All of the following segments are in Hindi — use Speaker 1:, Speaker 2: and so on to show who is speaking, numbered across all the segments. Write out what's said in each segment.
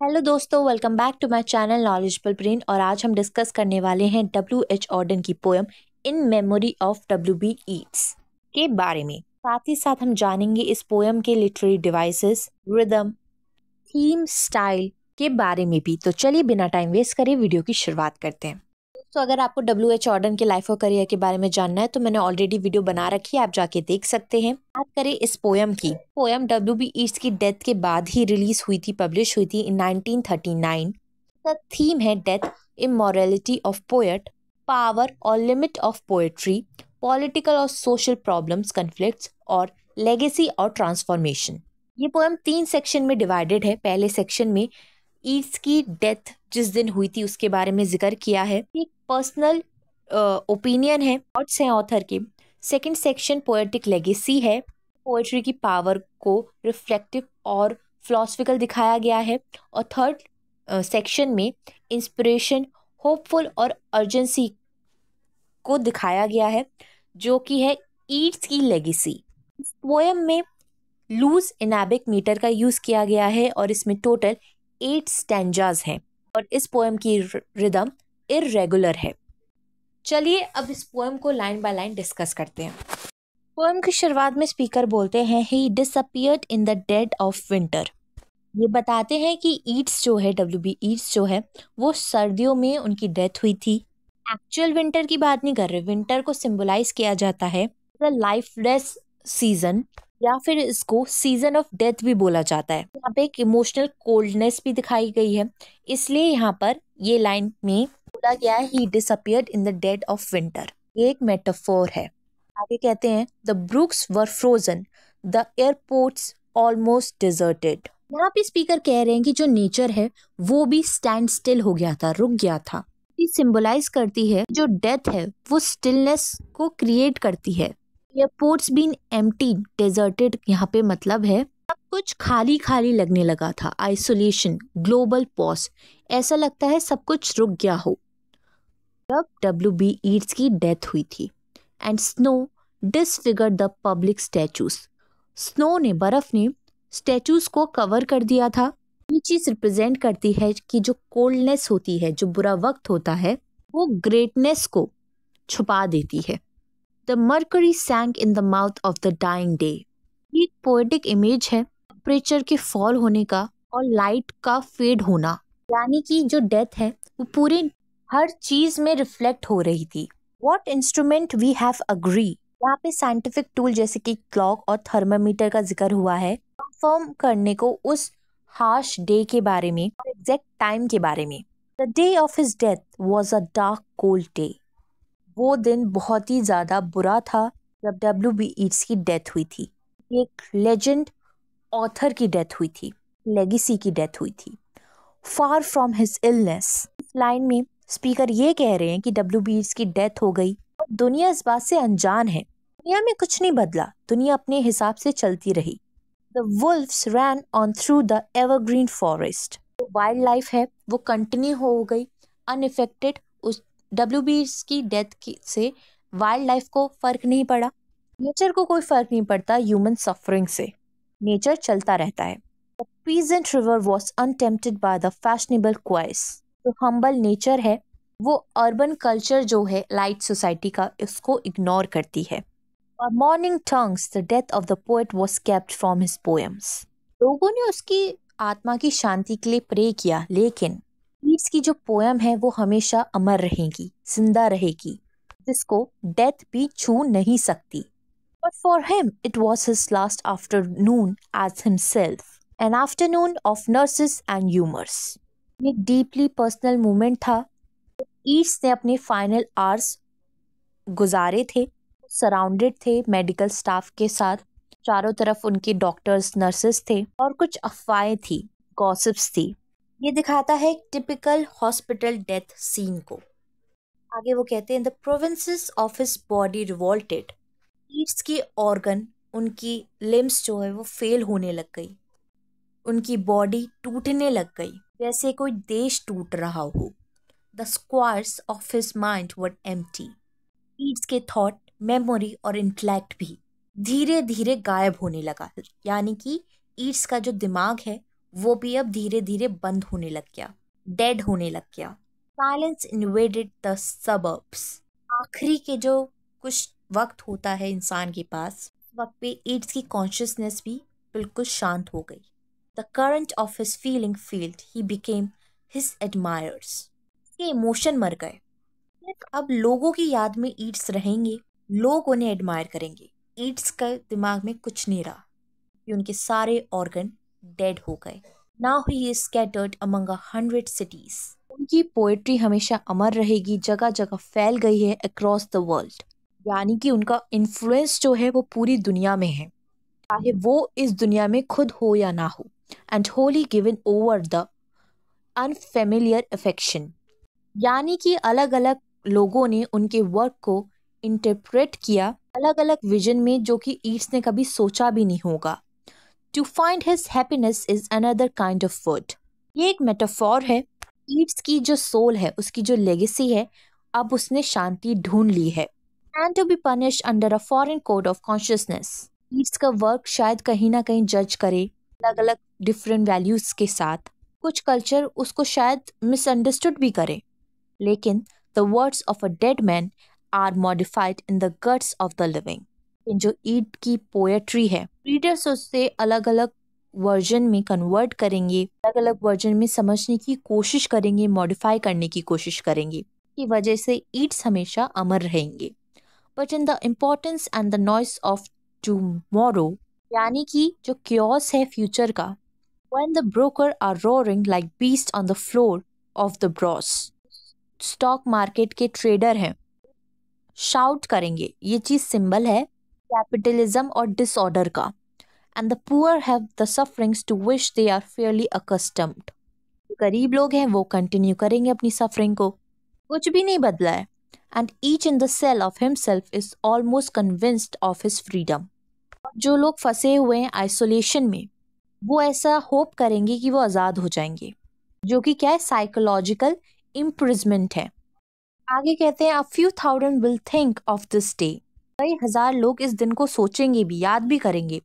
Speaker 1: हेलो दोस्तों, welcome back to my channel knowledgeable brain. और आज हम डिस्कस करने वाले हैं W.H. ऑर्डन की poem in memory of W.B. Yeats के बारे में। साथ ही साथ हम जानेंगे इस पोएम के literary devices, rhythm, theme, style के बारे में भी। तो चलिए बिना टाइम वेस्ट करे वीडियो की शुरुआत करते हैं। तो अगर आपको W.H. ऑर्डन के लाइफ और करियर के बारे में जानना है तो मैंने ऑलरेडी वीडियो बना रखी है, आप जाके देख सकते हैं। बात करें इस पोएम की, पोएम W.B. ईट्स की डेथ के बाद ही रिलीज हुई थी, पब्लिश हुई थी इन 1939। इसका थीम है death, immorality of poet, power और लिमिट ऑफ पोएट्री, पॉलिटिकल और सोशल प्रॉब्लम्स, कन्फ्लिक्ट्स और लेगेसी और ट्रांसफॉर्मेशन। ये पोएम 3 सेक्शन में डिवाइडेड है। पहले सेक्शन में ईट्स की डेथ जिस दिन हुई थी उसके बारे में जिक्र किया है। एक पर्सनल ओपिनियन है, थॉट्स हैं ऑथर के। सेकंड सेक्शन पोएटिक लेगेसी है, पोएट्री की पावर को रिफ्लेक्टिव और फिलोसफिकल दिखाया गया है। और थर्ड सेक्शन में इंस्पिरेशन, होपफुल और अर्जेंसी को दिखाया गया है, जो कि है ईट्स की लेगेसी। इस पोएम में लूज इनाबिक मीटर का यूज किया गया है और इसमें टोटल 8 स्टैंजाज हैं और इस पोएम की रिदम इररेगुलर है। चलिए अब इस पोएम को लाइन बाय लाइन डिस्कस करते हैं। पोएम की शुरुआत में स्पीकर बोलते हैं, he disappeared in the dead of winter. ये बताते हैं कि ईट्स जो है, W.B. ईट्स जो है, वो सर्दियों में उनकी डेथ हुई थी। एक्चुअल विंटर की बात नहीं कर रहे। विंटर को सिंबलाइज किया जाता है द लाइफलेस सीजन, या फिर इसको सीजन ऑफ डेथ भी बोला जाता है। यहाँ पे एक इमोशनल कोल्डनेस भी दिखाई गई है, इसलिए यहाँ पर ये लाइन में बोला गया है, he disappeared in the dead of winter. ये एक मेटाफोर है। आगे कहते हैं, the brooks were frozen, the airports almost deserted. यहाँ पे स्पीकर कह रहे हैं कि जो नेचर है वो भी स्टैंड स्टिल हो गया था, रुक गया था। ये सिंबलाइज करती है जो डेथ है वो स्टिलनेस को क्रिएट करती है। एयरपोर्ट्स बीन एम्प्टी, डेजर्टेड यहाँ पे मतलब है सब कुछ खाली खाली लगने लगा था। आइसोलेशन, ग्लोबल पॉज, ऐसा लगता है सब कुछ रुक गया हो जब W.B. ईट्स की डेथ हुई थी। And snow disfigure the public statues. Snow ने, बर्फ ने स्टैचूज को कवर कर दिया था। ये चीज रिप्रेजेंट करती है कि जो कोल्डनेस होती है, जो बुरा वक्त होता है, वो ग्रेटनेस को छुपा देती है। The mercury sank in the mouth of the dying day. ये एक पोएटिक इमेज है टेम्परेचर के फॉल होने का और लाइट का फेड होना, यानी कि जो डेथ है वो पूरे हर चीज में रिफ्लेक्ट हो रही थी। What instrument we have agree। यहाँ पे साइंटिफिक टूल जैसे कि क्लॉक और थर्मामीटर का जिक्र हुआ है, कंफर्म करने को उस हार्श डे के बारे में और एग्जैक्ट टाइम के बारे में। The day of his death was a dark cold day. वो दिन बहुत ही ज्यादा बुरा था जब W.B. ईट्स की डेथ हुई थी। एक लेजेंड ऑथर की डेथ हुई थी, लेगेसी की डेथ हुई थी। Far from his illness. इस लाइन में स्पीकर ये कह रहे हैं कि W.B. ईट्स की डेथ हो गई और दुनिया इस बात से अनजान है। दुनिया में कुछ नहीं बदला, दुनिया अपने हिसाब से चलती रही। The wolves ran on through the evergreen forest. Wild life है वो कंटिन्यू हो गई अनइफेक्टेड। उस W.B. ईट्स की डेथ से वाइल्ड लाइफ को फर्क नहीं पड़ा, नेचर को कोई फर्क नहीं पड़ता ह्यूमन सफरिंग से। नेचर चलता रहता है। The peasant river was untempted by the fashionable quays। जो हम्बल नेचर है वो अर्बन कल्चर जो है लाइट सोसाइटी का, इसको इग्नोर करती है। और morning tongues, the death of the poet was kept from his poems। लोगों ने उसकी आत्मा की शांति के लिए प्रे किया, लेकिन ईट्स की जो पोएम है वो हमेशा अमर रहेगी, जिंदा रहेगी, जिसको डेथ भी छू नहीं सकती। But for him it was his last afternoon as himself, an afternoon of nurses and humors। ये डीपली पर्सनल मोमेंट था। ईट्स ने अपने फाइनल आवर्स गुजारे थे, सराउंडेड थे मेडिकल स्टाफ के साथ। चारों तरफ उनके डॉक्टर्स, नर्सेस थे और कुछ अफवाहें थी, गॉसिप्स थी। ये दिखाता है एक टिपिकल हॉस्पिटल डेथ सीन को। आगे वो कहते हैं, the provinces of his body revolted. Yeats की ऑर्गन, उनकी लिम्स जो है वो फेल होने लग गई, उनकी बॉडी टूटने लग गई जैसे कोई देश टूट रहा हो। The squares of his mind were empty. Yeats के थॉट, मेमोरी और इंटेलेक्ट भी धीरे धीरे गायब होने लगा, यानी कि ईट्स का जो दिमाग है वो भी अब धीरे धीरे बंद होने लग गया, डेड होने लग गया। Silence invaded the suburbs. आखिरी के जो कुछ वक्त होता है इंसान के पास, वक्त पे ईड्स की कॉन्शियसनेस भी बिल्कुल शांत हो गई। The current of his feeling field he became his admires. के इमोशन मर गए। अब लोगों की याद में ईड्स रहेंगे, लोग उन्हें एडमायर करेंगे। ईड्स का दिमाग में कुछ नहीं रहा कि उनके सारे ऑर्गन डेड हो गए। Now he is scattered among 100 cities. उनकी पोएट्री हमेशा अमर रहेगी, जगह जगह फैल गई है अक्रॉस द वर्ल्ड। यानी कि उनका इन्फ्लुएंस जो है वो पूरी दुनिया में है, चाहे वो इस दुनिया में खुद हो या ना हो। And Holi given over the unfamiliar affection. यानी कि अलग अलग लोगों ने उनके वर्क को इंटरप्रेट किया अलग अलग विजन में, जो कि ईट्स ने कभी सोचा भी नहीं होगा। To find his happiness is another kind of word. ये एक मेटाफॉर है। ईट्स की जो सोल है, उसकी जो लेगेसी है, अब उसने शांति ढूंढ ली है। And to be punished under a foreign code of consciousness. Yeats का वर्क शायद कहीं ना कहीं जज करे अलग अलग डिफरेंट वैल्यूज के साथ। कुछ कल्चर उसको शायद मिसअंडरस्टूड भी करे, लेकिन the words of a dead man are modified in the guts of the living. जो ईट की पोएट्री है, रीडर्स उससे अलग अलग वर्जन में कन्वर्ट करेंगे, अलग अलग वर्जन में समझने की कोशिश करेंगे, मॉडिफाई करने की कोशिश करेंगे। की वजह से ईट्स हमेशा अमर रहेंगे। But in the importance and the noise of tomorrow, यानी कि जो क्योस है फ्यूचर का, when the broker are roaring like beast on the floor of the bros, stock market के ट्रेडर हैं, शाउट करेंगे। ये चीज सिंबल है कैपिटलिज्म और डिसऑर्डर का। And the poor have the sufferings to which they are fairly accustomed. गरीब लोग हैं वो कंटिन्यू करेंगे अपनी सफरिंग को, कुछ भी नहीं बदला है। And each in the cell of himself is almost convinced of his freedom. जो लोग फंसे हुए हैं आइसोलेशन में, वो ऐसा होप करेंगे कि वो आज़ाद हो जाएंगे, जो कि क्या है, साइकोलॉजिकल इम्प्रिजमेंट है। आगे कहते हैं, a few thousand will think of this day. कई हजार लोग इस दिन को सोचेंगे भी, याद भी करेंगे।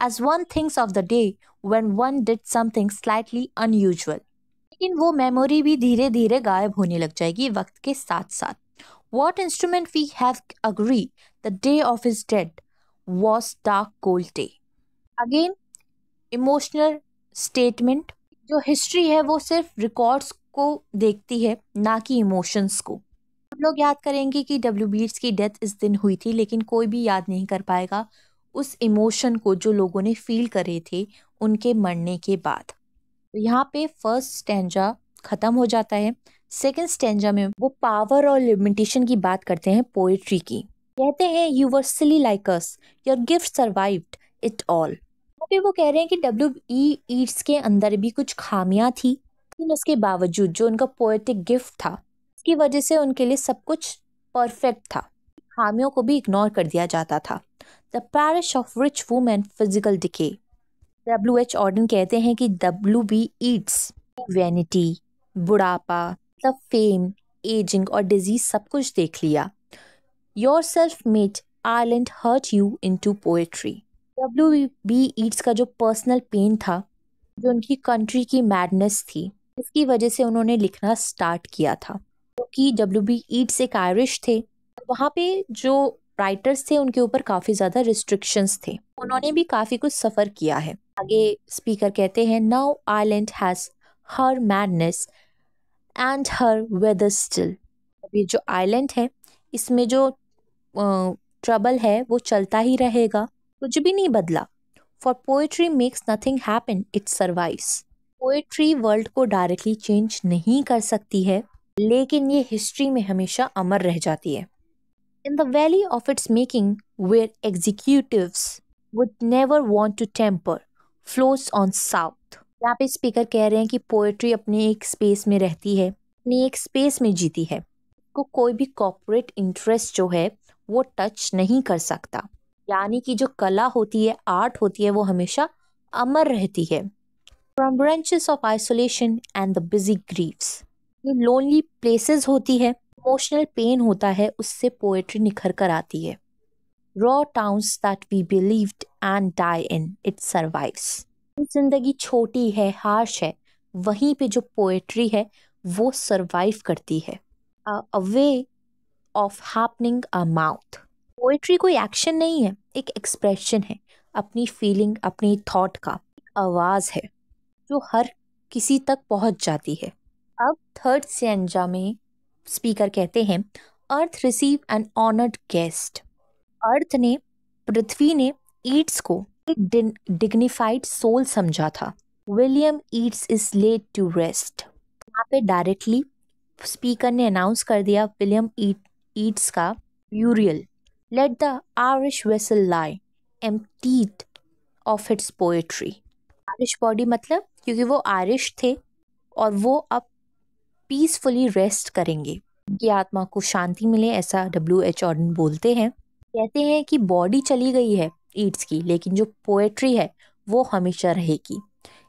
Speaker 1: As one thinks of the day when one did something slightly unusual. लेकिन वो मेमोरी भी धीरे धीरे गायब होने लग जाएगी वक्त के साथ साथ। What instrument we have agree the day of his death was dark cold day. Again emotional statement. जो हिस्ट्री है वो सिर्फ रिकॉर्ड्स को देखती है, ना कि इमोशंस को। हम लोग याद करेंगे कि डब्ल्यू बीट्स की डेथ इस दिन हुई थी, लेकिन कोई भी याद नहीं कर पाएगा उस इमोशन को जो लोगों ने फील करे थे उनके मरने के बाद। तो यहाँ पे फर्स्ट स्टैंजा खत्म हो जाता है। सेकंड स्टैंजा में वो पावर और लिमिटेशन की बात करते हैं पोएट्री की। कहते हैं, you were silly like us, your gift survived it all. फिर वो कह रहे हैं कि डब्ल्यू ई ईट्स के अंदर भी कुछ खामियां थी, लेकिन उसके बावजूद जो उनका पोएटिक गिफ्ट था, उसकी वजह से उनके लिए सब कुछ परफेक्ट था। खामियों को भी इग्नोर कर दिया जाता था। The parish of rich women physical decay. W.H. Auden कहते हैं कि W.B. ईट्स वैनिटी, बुढ़ापा, मतलब फेम, एजिंग और डिजीज सब कुछ देख लिया। Your self made island hurt you into poetry. W.B. Yeats का जो पर्सनल पेन था, जो उनकी कंट्री की मैडनेस थी, इसकी वजह से उन्होंने लिखना स्टार्ट किया था। क्योंकि W.B. ईट्स एक आयरिश थे, वहाँ पे जो राइटर्स थे उनके ऊपर काफ़ी ज़्यादा रिस्ट्रिक्शंस थे, उन्होंने भी काफ़ी कुछ सफ़र किया है। आगे स्पीकर कहते हैं, now island has her madness and her weather still. अभी जो आइलैंड है इसमें जो ट्रबल है वो चलता ही रहेगा, कुछ भी नहीं बदला। For poetry makes nothing happen, it survives. Poetry world को डायरेक्टली चेंज नहीं कर सकती है, लेकिन ये हिस्ट्री में हमेशा अमर रह जाती है। In the valley of its making where executives would never want to tamper flows on south. यहाँ पे स्पीकर कह रहे हैं कि पोएट्री अपने एक स्पेस में रहती है, अपनी एक स्पेस में जीती है, को कोई भी कॉर्पोरेट इंटरेस्ट जो है वो टच नहीं कर सकता। यानी कि जो कला होती है, आर्ट होती है, वो हमेशा अमर रहती है। From branches of isolation and the busy Greaves. जो लोनली प्लेसेस होती है, इमोशनल पेन होता है, उससे पोएट्री निखर कर आती है। Raw towns that we believed and die in, it survives. जिंदगी छोटी है, हार्श है, वहीं पे जो पोएट्री है वो सरवाइव करती है। A way of happening a mouth. Poetry कोई एक्शन नहीं है, एक एक्सप्रेशन है, अपनी फीलिंग, अपनी थॉट का एक आवाज है जो हर किसी तक पहुंच जाती है। अब थर्ड स्टैंजा में स्पीकर कहते हैं, अर्थ रिसीव एन ऑनर्ड गेस्ट। अर्थ ने, पृथ्वी ने ईट्स को एक डिग्निफाइड सोल समझा था। William Yeats is laid to rest. यहाँ पे डायरेक्टली स्पीकर ने अनाउंस कर दिया विलियम ईट्स का यूरियल। Let the Irish vessel lie emptied of its poetry. Irish body मतलब क्योंकि वो आयरिश थे और वो अब पीसफुली रेस्ट करेंगे, उनकी आत्मा को शांति मिले, ऐसा W.H. ऑर्डन बोलते हैं। कहते हैं कि बॉडी चली गई है ईट्स की, लेकिन जो पोएट्री है वो हमेशा रहेगी।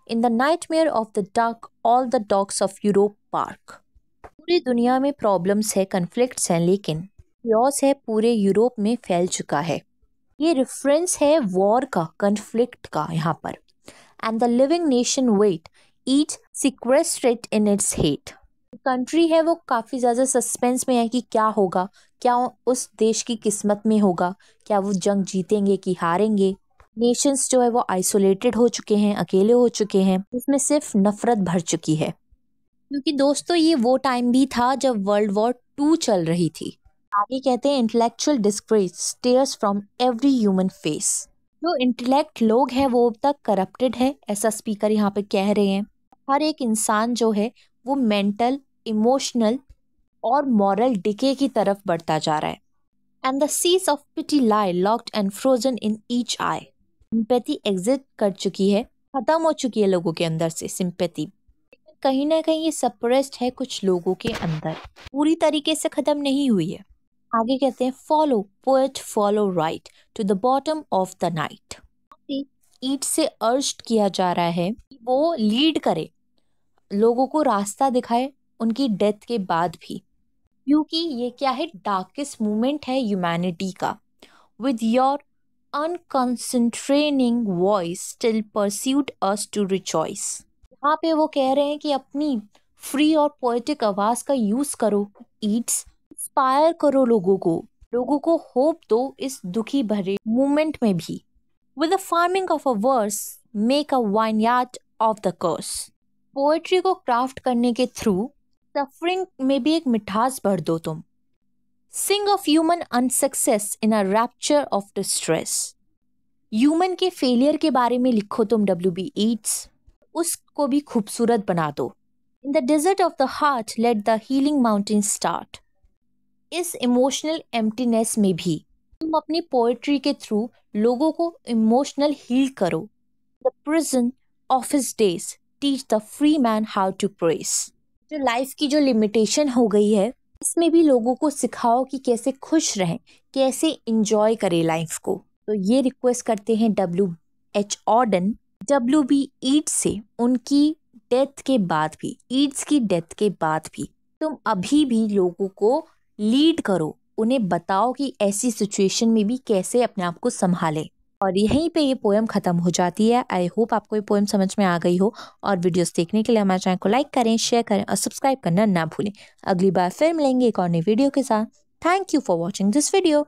Speaker 1: In the nightmare of the dark all the dogs of Europe park. पूरी दुनिया में प्रॉब्लम्स है, कन्फ्लिक्ट्स हैं, लेकिन लॉस है पूरे यूरोप में फैल चुका है। ये रेफरेंस है वॉर का, कन्फ्लिक्ट का यहाँ पर। And the living nation wait each sequestered in its hate. Country है वो काफ़ी ज़्यादा सस्पेंस में है कि क्या होगा, क्या उस देश की किस्मत में होगा, क्या वो जंग जीतेंगे कि हारेंगे। नेशंस जो है वो आइसोलेटेड हो चुके हैं, अकेले हो चुके हैं, इसमें सिर्फ नफरत भर चुकी है। क्योंकि दोस्तों ये वो टाइम भी था जब वर्ल्ड वॉर 2 चल रही थी। आगे कहते हैं, intellectual disgrace stairs from every human face. जो इंटेलेक्ट लोग हैं वो अब तक करप्टेड है, ऐसा स्पीकर यहाँ पे कह रहे हैं। हर एक इंसान जो है वो मेंटल, इमोशनल और मॉरल डिके की तरफ बढ़ता जा रहा है। And the seas of pity lie locked and frozen in each eye. Sympathy exit कर चुकी है, खत्म हो चुकी है लोगों के अंदर से सिंपैथी। कहीं ना कहीं ये सप्रेस्ड है कुछ लोगों के अंदर, पूरी तरीके से खत्म नहीं हुई है। आगे कहते हैं, follow poet follow right to the bottom of the night. Yeats से अर्ज्ड किया जा रहा है कि वो लीड करे, लोगों को रास्ता दिखाए उनकी डेथ के बाद भी, क्योंकि ये क्या है, डार्केस्ट मोमेंट है ह्यूमैनिटी का। With your unconstraining voice still persuade us to rejoice. यहाँ पे वो कह रहे हैं कि अपनी फ्री और पोएटिक आवाज का यूज करो, ईट्स इंस्पायर करो लोगों को होप दो इस दुखी भरे मोमेंट में भी। With the farming of a verse make a vineyard of the curse. Poetry को क्राफ्ट करने के थ्रू सफरिंग में भी एक मिठास भर दो तुम। Sing of human unsuccess in a rapture of distress. Human के फेलियर के बारे में लिखो तुम W.B. ईट्स, उसको भी खूबसूरत बना दो। In the desert of the heart let the healing mountain start. इस इमोशनल एम्प्टीनेस में भी तुम अपनी पोएट्री के थ्रू लोगों को इमोशनल हील करो। The prison of his days teach the free man how to press. जो लाइफ की जो लिमिटेशन हो गई है, इसमें भी लोगों को सिखाओ कि कैसे खुश रहें, कैसे इंजॉय करें लाइफ को। तो ये रिक्वेस्ट करते हैं W.H. Orton W.B. ईट्स से, उनकी डेथ के बाद भी, ईट्स की डेथ के बाद भी तुम अभी भी लोगों को लीड करो, उन्हें बताओ कि ऐसी सिचुएशन में भी कैसे अपने आप को संभालें। और यहीं पे ये पोएम खत्म हो जाती है। आई होप आपको ये पोएम समझ में आ गई हो, और वीडियोस देखने के लिए हमारे चैनल को लाइक करें, शेयर करें और सब्सक्राइब करना ना भूलें। अगली बार फिर मिलेंगे एक और नई वीडियो के साथ। Thank you for watching this video.